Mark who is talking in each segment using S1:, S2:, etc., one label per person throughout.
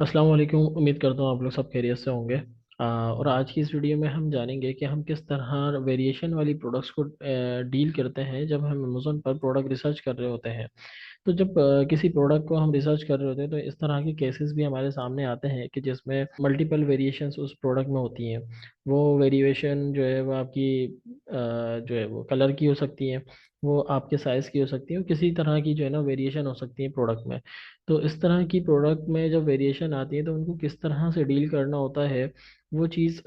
S1: अस्सलाम वालेकुम। उम्मीद करता हूँ आप लोग सब खैरियत से होंगे। और आज की इस वीडियो में हम जानेंगे कि हम किस तरह वेरिएशन वाली प्रोडक्ट्स को डील करते हैं जब हम अमेज़ोन पर प्रोडक्ट रिसर्च कर रहे होते हैं। तो जब किसी प्रोडक्ट को हम रिसर्च कर रहे होते हैं तो इस तरह के केसेस भी हमारे सामने आते हैं कि जिसमें मल्टीपल वेरिएशंस उस प्रोडक्ट में होती हैं। वो वेरिएशन जो है वो आपकी जो है वो कलर की हो सकती है, वो आपके साइज़ की हो सकती है, और किसी तरह की जो है ना वेरिएशन हो सकती है प्रोडक्ट में। तो इस तरह की प्रोडक्ट में जब वेरिएशन आती है तो उनको किस तरह से डील करना होता है, वो चीज़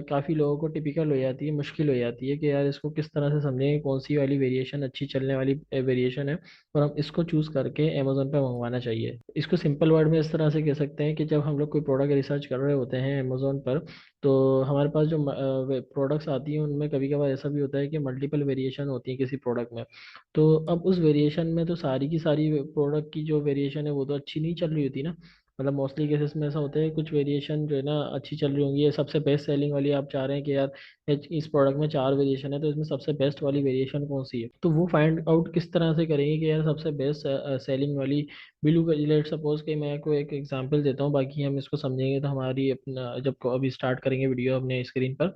S1: काफ़ी लोगों को टिपिकल हो जाती है, मुश्किल हो जाती है कि यार इसको किस तरह से समझेंगे, कौन सी वाली वेरिएशन अच्छी चलने वाली वेरिएशन है और हम इसको चूज़ करके अमेज़ोन पे मंगवाना चाहिए। इसको सिंपल वर्ड में इस तरह से कह सकते हैं कि जब हम लोग कोई प्रोडक्ट रिसर्च कर रहे होते हैं अमेज़ोन पर, तो हमारे पास जो प्रोडक्ट्स आती हैं उनमें कभी कभार ऐसा भी होता है कि मल्टीपल वेरिएशन होती है किसी प्रोडक्ट में। तो अब उस वेरिएशन में तो सारी की सारी प्रोडक्ट की जो वेरिएशन है वो तो अच्छी नहीं चल रही होती ना। मतलब मोस्टली केसेस में ऐसा होता है कुछ वेरिएशन जो है ना अच्छी चल रही होंगी, ये सबसे बेस्ट सेलिंग वाली आप चाह रहे हैं कि यार इस प्रोडक्ट में चार वेरिएशन है तो इसमें सबसे बेस्ट वाली वेरिएशन कौन सी है। तो वो फाइंड आउट किस तरह से करेंगे कि यार सबसे बेस्ट सेलिंग वाली ब्लू। लेट सपोज कि मैं आपको एक एग्जांपल देता हूँ, बाकी हम इसको समझेंगे तो हमारी अपना जब को अभी स्टार्ट करेंगे वीडियो अपने स्क्रीन पर।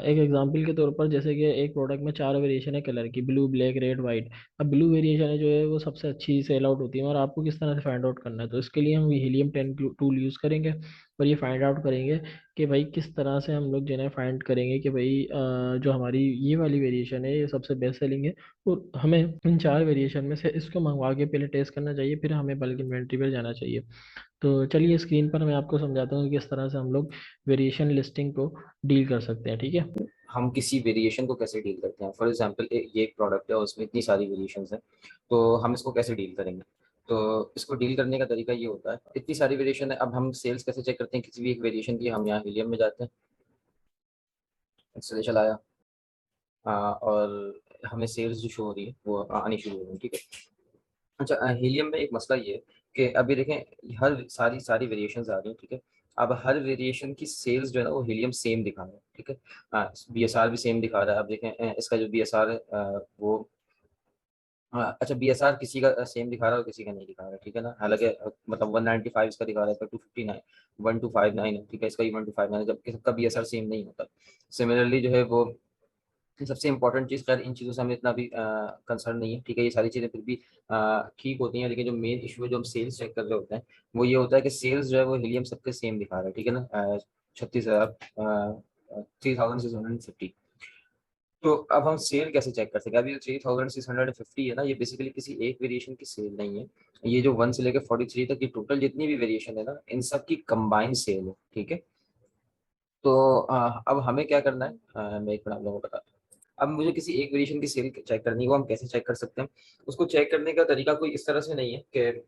S1: एक एग्जांपल के तौर पर जैसे कि एक प्रोडक्ट में चार वेरिएशन है कलर की, ब्लू ब्लैक रेड वाइट। अब ब्लू वेरिएशन है जो है वो सबसे अच्छी सेल आउट होती है, और आपको किस तरह से फाइंड आउट करना है, तो इसके लिए हम हीलियम 10 टूल यूज़ करेंगे और ये फाइंड आउट करेंगे कि भाई किस तरह से हम लोग जो है फाइंड करेंगे कि भाई जो हमारी ये वाली वेरिएशन है ये सबसे बेस्ट सेलिंग है, और हमें इन चार वेरिएशन में से इसको मंगवा के पहले टेस्ट करना चाहिए, फिर हमें बल्क इन्वेंट्री पर जाना चाहिए। तो चलिए स्क्रीन पर मैं आपको समझाता हूँ कि किस तरह से हम लोग वेरिएशन लिस्टिंग को डील कर सकते हैं, ठीक है।
S2: हम किसी वेरिएशन को कैसे डील करते हैं। फॉर एग्जांपल ये एक प्रोडक्ट है और उसमें इतनी सारी वेरिएशंस हैं, तो हम इसको कैसे डील करेंगे। तो इसको डील करने का तरीका ये होता है, इतनी सारी वेरिएशन है, अब हम सेल्स कैसे चेक करते हैं किसी भी एक वेरिएशन की। हम यहाँ हीलियम में जाते हैं, एक्सेल चलाया, और हमें सेल्स जो शो हो रही है वो आनी शुरू हो गई, ठीक है। अच्छा, हीलियम में एक मसला ये है कि अभी देखें हर सारी सारी वेरिएशंस आ रही हैं, ठीक है। अब हर वेरिएशन की सेल्स जो है ना वो हीलियम सेम दिखा रहा है, ठीक है। बीएसआर भी सेम दिखा रहा है। अब देखें इसका जो बीएसआर है वो अच्छा, बीएसआर किसी का सेम दिखा रहा है और किसी का नहीं दिखा रहा है, ठीक है ना। हालांकि मतलब 195 इसका दिखा रहा है, इसका 259, 1259 है, ठीक है, इसका ही 1259 है, जबकि सबका बीएसआर सेम नहीं होता। सिमिलरली जो है वो सबसे इंपॉर्टेंट चीज़, खैर इन चीज़ों से हमें इतना भी कंसर्न नहीं है, ठीक है। ये सारी चीज़ें फिर भी ठीक होती हैं, लेकिन जो मेन इशू है जो हम सेल्स चेक कर रहे होते हैं वो ये होता है कि सेल्स जो है वो हीलियम सबके सेम दिखा रहा है, ठीक है ना। 36,000, 3650। तो अब हम सेल कैसे चेक कर सकें। अभी जो 3650 है ना, ये बेसिकली किसी एक वेरिएशन की सेल नहीं है। ये जो 1 से लेकर 43 तक की टोटल जितनी भी वेरिएशन है ना, इन सब की कंबाइंड सेल है, ठीक है। तो अब हमें क्या करना है, मैं एक मिनट आप लोगों को बताता हूँ। अब मुझे किसी एक वेरिएशन की सेल चेक करनी है, वो हम कैसे चेक कर सकते हैं। उसको चेक करने का तरीका कोई इस तरह से नहीं है कि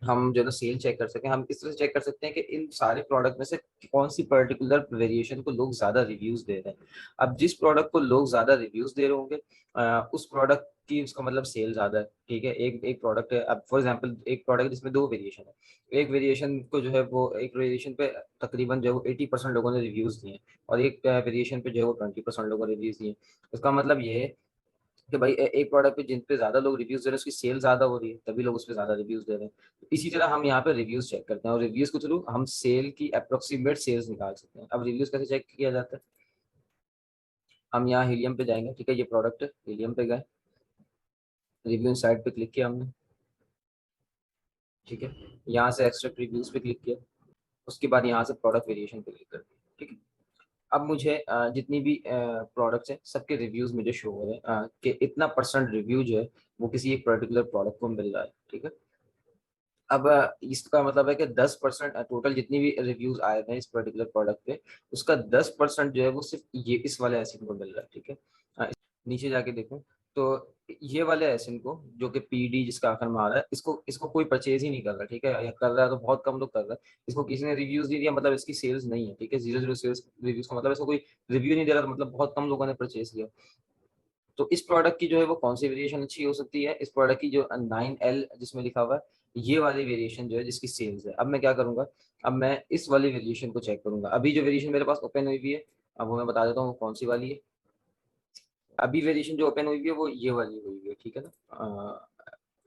S2: हम जो है ना सेल चेक कर सकें। हम इस तरह से चेक कर सकते हैं कि इन सारे प्रोडक्ट में से कौन सी पर्टिकुलर वेरिएशन को लोग ज्यादा रिव्यूज दे रहे हैं। अब जिस प्रोडक्ट को लोग ज्यादा रिव्यूज दे रहे होंगे उस प्रोडक्ट की उसका मतलब सेल ज्यादा है, ठीक है। एक एक प्रोडक्ट है, अब फॉर एग्जांपल एक प्रोडक्ट जिसमें दो वेरिएशन है, एक वेरिएशन को जो है वो एक वेरिएशन पे तकरीबन जो है वो 80% लोगों ने रिव्यूज दिए हैं, और एक वेरिएशन पे जो है वो 20% लोगों ने रिव्यूज दिए हैं। उसका मतलब ये है कि भाई एक प्रोडक्ट पे जिन पे ज्यादा लोग रिव्यूज दे रहे हैं उसकी सेल ज्यादा हो रही है, तभी लोग उस पे ज्यादा रिव्यूज दे रहे हैं। तो इसी तरह हम यहाँ पे रिव्यूज चेक करते हैं, और रिव्यूज के थ्रू हम सेल की अप्रोक्सीमेट सेल्स निकाल सकते हैं। अब रिव्यूज कैसे चेक किया जाता है। हम यहाँ हीलियम पे जाएंगे, ठीक है, ये प्रोडक्ट है, हीलियम पे गए, रिव्यू साइट पे क्लिक किया हमने, ठीक है। यहाँ से एक्सट्रैक्ट रिव्यूज पे क्लिक किया, उसके बाद यहाँ से प्रोडक्ट वेरिएशन पे क्लिक कर दिया, ठीक है। अब मुझे जितनी भी प्रोडक्ट्स हैं सबके रिव्यूज मुझे शो हो रहे हैं कि इतना परसेंट रिव्यू जो है वो किसी एक पर्टिकुलर प्रोडक्ट को मिल रहा है, ठीक है। अब इसका मतलब है कि 10% टोटल जितनी भी रिव्यूज आए हैं इस पर्टिकुलर प्रोडक्ट पे, उसका 10% जो है वो सिर्फ ये इस वाले एसिन को मिल रहा है, ठीक है। नीचे जाके देखो तो ये वाले एसिन को, जो कि पीडी जिसका आखिर में आ रहा है, इसको इसको कोई परचेज ही नहीं कर रहा, ठीक है, या कर रहा है तो बहुत कम लोग कर रहा है। इसको किसी ने रिव्यूज नहीं दिया, मतलब इसकी सेल्स नहीं है, ठीक है। 00 सेल्स रिव्यूज का मतलब इसको कोई रिव्यू नहीं दे रहा, तो मतलब बहुत कम लोगों ने परचेज किया। तो इस प्रोडक्ट की जो है वो कौन सी वेरिएशन अच्छी हो सकती है। इस प्रोडक्ट की जो 9L जिसमें लिखा हुआ है, ये वाली वेरिएशन जो है जिसकी सेल्स है। अब मैं क्या करूंगा, अब मैं इस वाली वेरिएशन को चेक करूंगा। अभी जो वेरिएशन मेरे पास ओपन हुई हुई है, अब वो मैं बता देता हूँ वो कौन सी वाली है। अभी वेरिएशन जो ओपन हुई हुई है वो ये वाली हुई हुई है, ठीक है ना।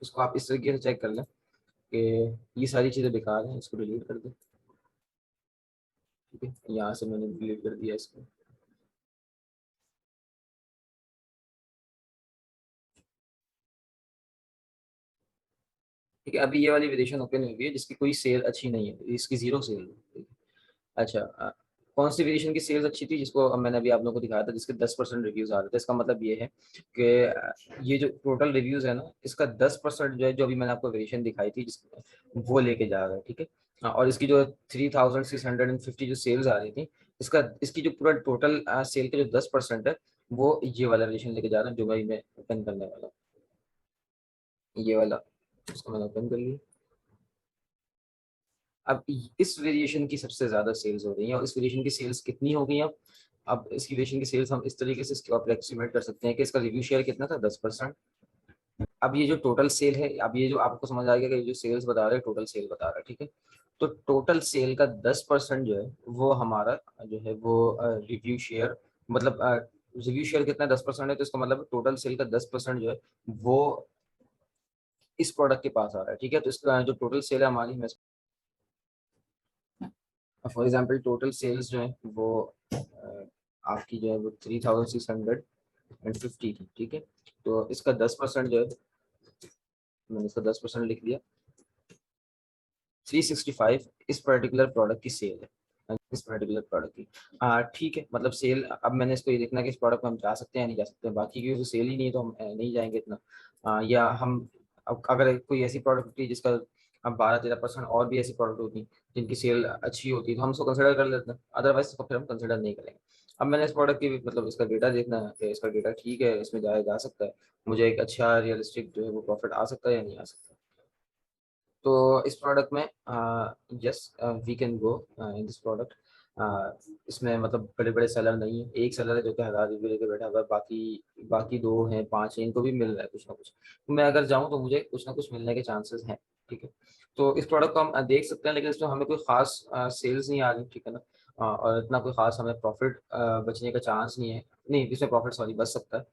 S2: इसको आप इस तरीके से चेक कर लें। कि ये सारी चीज़ें बेकार हैं, इसको डिलीट कर दें। ठीक है, यहाँ से मैंने डिलीट कर दिया इसको। ठीक है, अभी ये वाली वेरिएशन ओपन हुई है जिसकी कोई सेल अच्छी नहीं है, इसकी जीरो सेल है। अच्छा, कौन सी वेरिएशन की सेल्स अच्छी थी, जिसको मैंने अभी आप लोगों को दिखाया था, जिसके 10% रिव्यूज आ रहे थे। इसका मतलब ये है कि ये जो टोटल रिव्यूज है ना, इसका 10% जो है, जो अभी मैंने आपको वेरिएशन दिखाई थी वो लेके जा रहा है। ठीक है, और इसकी जो 3650 जो सेल्स आ रही थी, इसकी जो पूरा टोटल सेल के जो 10% है, वो ये वाला वेरिएशन लेके जा रहा है, जो भाई मैं ओपन करने वाला हूँ। ये वाला, इसको मैंने ओपन कर लिया। अब इस वेरिएशन की सबसे ज्यादा सेल्स हो रही हैं, और इस वेरिएशन की सेल्स कितनी हो गई अब इसकी वेरिएशन की सेल्स हम इस तरीके से इसको अप्रोक्सीमेट कर सकते हैं कि इसका रिव्यू शेयर कितना था, 10%। अब ये जो टोटल सेल है, अब ये जो आपको समझ आएगा कि ये जो सेल्स बता रहे हैं टोटल सेल बता रहा है। ठीक है, तो टोटल सेल का 10% जो है वो हमारा जो है वो रिव्यू शेयर, मतलब रिव्यू शेयर कितना 10% है, तो इसका मतलब टोटल सेल का 10% जो है वो इस प्रोडक्ट के पास आ रहा है। ठीक है, तो इसका जो टोटल सेल है हमारी, फॉर एग्जाम्पल टोटल सेल्स जो है वो आपकी जो है वो 3650 थी। ठीक है, तो इसका 10% जो है, मैंने इसका 10% लिख दिया, 365 इस पर्टिकुलर प्रोडक्ट की सेल है, इस पर्टिकुलर प्रोडक्ट की। ठीक है, मतलब सेल, अब मैंने इसको ये देखना कि इस प्रोडक्ट में हम जा सकते हैं नहीं जा सकते, बाकी की तो सेल ही नहीं है तो हम नहीं जाएंगे इतना। या हम, अब अगर कोई ऐसी प्रोडक्ट होती है जिसका अब 12-13% और भी ऐसी प्रोडक्ट होती जिनकी सेल अच्छी होती है तो हम उसको कंसिडर कर लेते हैं, अदरवाइज इसको फिर हम कंसिडर नहीं करेंगे। अब मैंने इस प्रोडक्ट की मतलब इसका डेटा देखना है कि इसका डेटा ठीक है, इसमें जाया जा सकता है, मुझे एक अच्छा रियलिस्टिक जो है वो प्रॉफिट आ सकता है या नहीं आ सकता। तो इस प्रोडक्ट में yes, we can go in this product. इसमें मतलब बड़े बड़े सेलर नहीं है, एक सेलर है जो कि 1000 रिव्यू लेके बैठा हुआ है, बाकी बाकी दो हैं, पांच हैं, इनको भी मिल रहा है कुछ ना कुछ। तो मैं अगर जाऊं तो मुझे कुछ ना कुछ मिलने के चांसेस हैं। ठीक है, तो इस प्रोडक्ट को हम देख सकते हैं, लेकिन इसमें हमें कोई खास सेल्स नहीं आ रही। ठीक है ना, और इतना कोई खास हमें प्रॉफिट बचने का चांस नहीं है, नहीं इसमें प्रॉफिट सॉरी बच सकता है।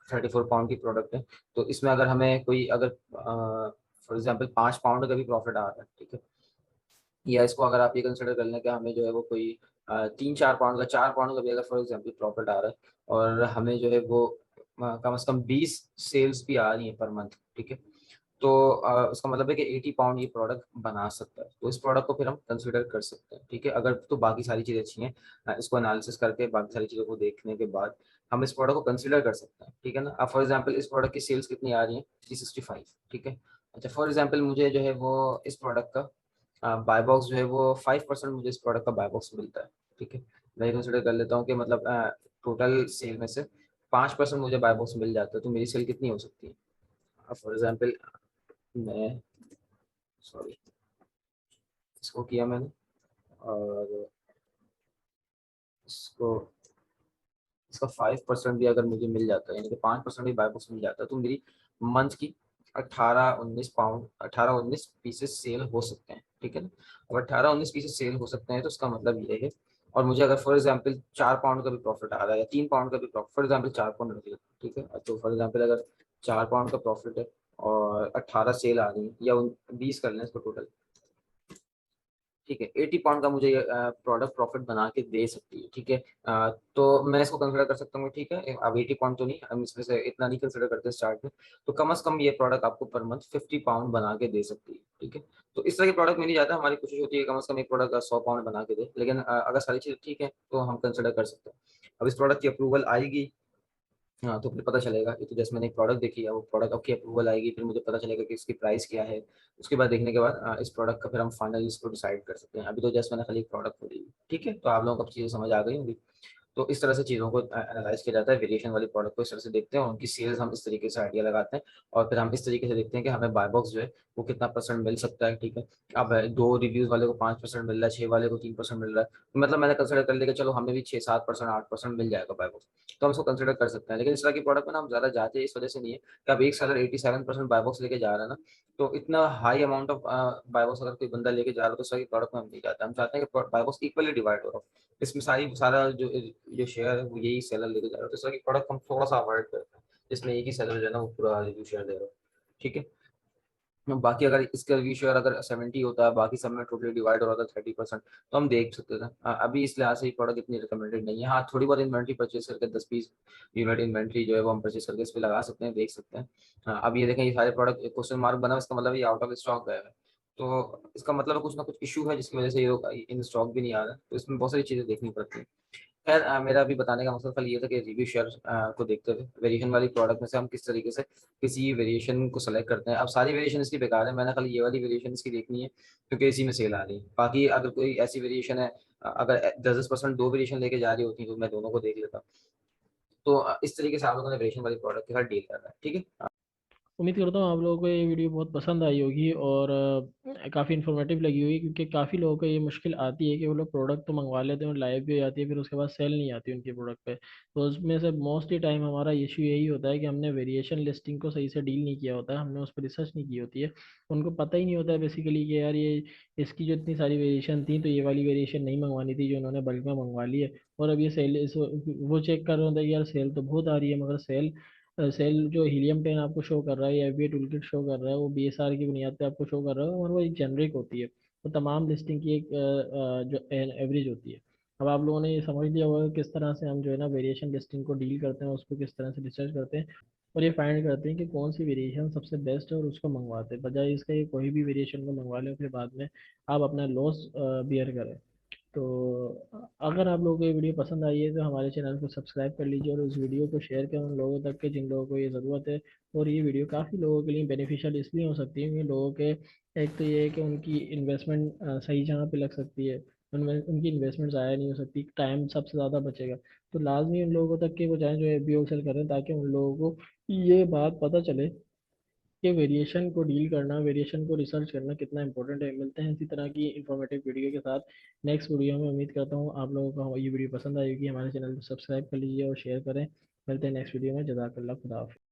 S2: 34 पाउंड की प्रोडक्ट है, तो इसमें अगर हमें कोई अगर फॉर एग्जाम्पल 5 पाउंड का भी प्रॉफिट आ रहा है। ठीक है, या इसको अगर आप ये कंसिडर कर लें कि हमें जो है वो कोई 3-4 पाउंड का, 4 पाउंड का भी अगर फॉर एग्जाम्पल प्रॉफिट आ रहा है, और हमें जो है वो कम से कम 20 सेल्स भी आ रही है पर मंथ। ठीक है, तो उसका मतलब है कि 80 पाउंड ये प्रोडक्ट बना सकता है, तो इस प्रोडक्ट को फिर हम कंसिडर कर सकते हैं। ठीक है, अगर तो बाकी सारी चीज़ें अच्छी हैं, इसको एनालिसिस करके बाकी सारी चीज़ों को देखने के बाद हम इस प्रोडक्ट को कंसिडर कर सकते हैं। ठीक है ना, अब फॉर एग्जाम्पल इस प्रोडक्ट की सेल्स कितनी आ रही है, 365। ठीक है, अच्छा फॉर एग्जाम्पल मुझे जो है वो इस प्रोडक्ट का बाय बॉक्स जो है वो 5% मुझे इस प्रोडक्ट का बाय बॉक्स मिलता है। ठीक है, मैं कंसिडर कर लेता हूँ कि मतलब टोटल सेल में से 5% मुझे बाय बॉक्स मिल जाता है, तो मेरी सेल कितनी हो सकती है। फॉर एग्जाम्पल मैं, सॉरी, इसको किया मैंने, और इसको, इसका 5% भी अगर मुझे मिल जाता है, यानी कि 5% भी बाय बॉक्स मिल जाता है, तो मेरी मंथ की 18-19 पाउंड, 18-19 पीसेस सेल हो सकते हैं। ठीक है ना, अब 18-19 पीसेस सेल हो सकते हैं तो इसका मतलब ये है, और मुझे अगर फॉर एग्जाम्पल 4 पाउंड का भी प्रॉफिट आ रहा है या 3 पाउंड का भी प्रॉफिट, फॉर एग्जाम्पल 4 पाउंड रख लेते हैं। ठीक है, तो फॉर एग्जाम्पल अगर 4 पाउंड का प्रॉफिट है और 18 सेल आ रही है, या 20 कर लें इसको टोटल। ठीक है, 80 पाउंड का मुझे ये प्रोडक्ट प्रॉफिट बना के दे सकती है। ठीक है, तो मैं इसको कंसिडर कर सकता हूँ। ठीक है, अब 80 पाउंड तो नहीं, हम इसमें से इतना नहीं कंसिडर करते स्टार्ट में, तो कम से कम ये प्रोडक्ट आपको पर मंथ 50 पाउंड बना के दे सकती है। ठीक है, तो इस तरह के प्रोडक्ट मिल जाता है, हमारी कोशिश होती है कम से कम एक प्रोडक्ट 100 पाउंड बना के दे, लेकिन अगर सारी चीज़ें ठीक है तो हम कंसिडर कर सकते हैं। अब इस प्रोडक्ट की अप्रूवल आएगी, हाँ, तो फिर पता चलेगा। ये तो जैसे मैंने एक प्रोडक्ट देखी है, वो प्रोडक्ट आपकी अप्रूवल आएगी, फिर मुझे पता चलेगा कि इसकी प्राइस क्या है। उसके बाद देखने के बाद इस प्रोडक्ट का फिर हम फाइनली इसको डिसाइड कर सकते हैं। अभी तो जैसे मैंने खाली एक प्रोडक्ट को दी। ठीक है, तो आप लोगों को अब चीज़ें समझ आ गई होंगी। तो इस तरह से चीज़ों को एनालाइज किया जाता है, वेरिएशन वाली प्रोडक्ट को इस तरह से देखते हैं, और उनकी सेल्स हम इस तरीके से आइडिया लगाते हैं, और फिर हम इस तरीके से देखते हैं कि हमें बाय बॉक्स जो है वो कितना परसेंट मिल सकता है। ठीक है, अब दो रिव्यूज वाले को 5% मिल रहा है, 6 वाले को 3% मिल रहा है, तो मतलब मैंने कंसिडर कर लिया कि चलो हमें भी 6-7%, 8% मिल जाएगा बाय बॉक्स, तो हम उसको कंसिडर कर सकते हैं। लेकिन इस तरह की प्रोडक्ट में ना हम ज़्यादा जाते हैं इस वजह से नहीं है कि अब एक सेलर 87% बाय बॉक्स लेके जा रहा है ना, तो इतना high amount of buy box अगर कोई बंदा लेके जा रहा है तो इस तरह की प्रोडक्ट में हम नहीं जाते। हम चाहते हैं कि बाय बॉक्स इक्वली डिवाइड हो रहा हो, इसमें सारा जो जो शेयर है वो यही सेलर लेके जा रहा है, तो इस तरह की प्रोडक्ट हम थोड़ा सा अवॉइड करते हैं जिसमें एक ही सेलर जो है ना वो पूरा रिव्यू शेयर दे रहा है। ठीक है, बाकी अगर इसका शेयर अगर 70 होता है, बाकी सब में टोटली डिवाइड हो रहा था 30%, तो हम देख सकते थे। अभी इस लिहाज से ये प्रोडक्ट इतनी रिकमेंडेड नहीं है। हाँ, थोड़ी बहुत इन्वेंट्री परचेज करके 10-20 यूनिट इन्वेंट्री जो है वो हम परचेज करके इस पे लगा सकते हैं, देख सकते हैं। हाँ, अब ये देखें, ये सारे प्रोडक्ट क्वेश्चन मार्क बना, इसका मतलब ये आउट ऑफ स्टॉक गए हैं। तो इसका मतलब कुछ ना कुछ इशू है जिसकी वजह से ये लोग इन स्टॉक भी नहीं आ रहा है। तो इसमें बहुत सारी चीजें देखनी पड़ती है। खैर, मेरा अभी बताने का मकसद कल ये था कि रिव्यू शेयर को देखते हुए वेरिएशन वाली प्रोडक्ट में से हम किस तरीके से किसी वेरिएशन को सेलेक्ट करते हैं। अब सारी वेरिएशन इसकी बेकार है, मैंने कल ये वाली वेरिएशन इसकी देखनी है क्योंकि इसी में सेल आ रही है। बाकी अगर कोई ऐसी वेरिएशन है, अगर 10-10% दो वेरिएशन लेके जा रही होती तो मैं दोनों को देख लेता। तो इस तरीके से आप लोगों ने वेरिएशन वाली प्रोडक्ट के साथ डील करना है, ठीक है।
S1: उम्मीद करता हूँ आप लोगों को ये वीडियो बहुत पसंद आई होगी और काफ़ी इन्फॉर्मेटिव लगी होगी, क्योंकि काफ़ी लोगों को ये मुश्किल आती है कि वो लोग प्रोडक्ट तो मंगवा लेते हैं और लाइव भी हो जाती है, फिर उसके बाद सेल नहीं आती उनकी प्रोडक्ट पे। तो उसमें से मोस्टली टाइम हमारा इशू यही होता है कि हमने वेरिएशन लिस्टिंग को सही से डील नहीं किया होता है, हमने उस पर रिसर्च नहीं की होती है। उनको पता ही नहीं होता है बेसिकली कि यार ये इसकी जो इतनी सारी वेरिएशन थी, तो ये वाली वेरिएशन नहीं मंगवानी थी जो उन्होंने बल्क में मंगवा ली है। और अब ये सेल वो चेक कर रहे होते हैं कि यार सेल तो बहुत आ रही है, मगर सेल सेल जो हीलियम 10 आपको शो कर रहा है या एफबीए टूलकिट शो कर रहा है वो बीएसआर की बुनियाद पे आपको शो कर रहा है, और वो एक जेनरिक होती है। वो तमाम लिस्टिंग की एक जो एवरेज होती है। अब आप लोगों ने ये समझ लिया होगा कि किस तरह से हम जो है ना वेरिएशन लिस्टिंग को डील करते हैं, उसको किस तरह से रिसर्च करते हैं और ये फाइंड करते हैं कि कौन सी वेरिएशन सबसे बेस्ट है और उसको मंगवाते हैं, बजाय इसके कि कोई भी वेरिएशन को मंगवा लें फिर बाद में आप अपना लॉस बियर करें। तो अगर आप लोगों को ये वीडियो पसंद आई है तो हमारे चैनल को सब्सक्राइब कर लीजिए और उस वीडियो को शेयर करें उन लोगों तक के जिन लोगों को ये ज़रूरत है। और ये वीडियो काफ़ी लोगों के लिए बेनिफिशियल इसलिए हो सकती है क्योंकि लोगों के एक तो ये है कि उनकी इन्वेस्टमेंट सही जगह पे लग सकती है, उनमें उनकी इन्वेस्टमेंट ज़ाया नहीं हो सकती, टाइम सबसे ज़्यादा बचेगा। तो लाजमी उन लोगों तक के वो जाएँ जो एफबीओ सेल करें, ताकि उन लोगों को ये बात पता चले कि वेरिएशन को डील करना, वेरिएशन को रिसर्च करना कितना इंपॉर्टेंट है। मिलते हैं इसी तरह की इंफॉर्मेटिव वीडियो के साथ नेक्स्ट वीडियो में। उम्मीद करता हूँ आप लोगों को ये वीडियो पसंद आएगी। हमारे चैनल को सब्सक्राइब कर लीजिए और शेयर करें। मिलते हैं नेक्स्ट वीडियो में। जज़ाकल्लाह, खुदा हाफिज़।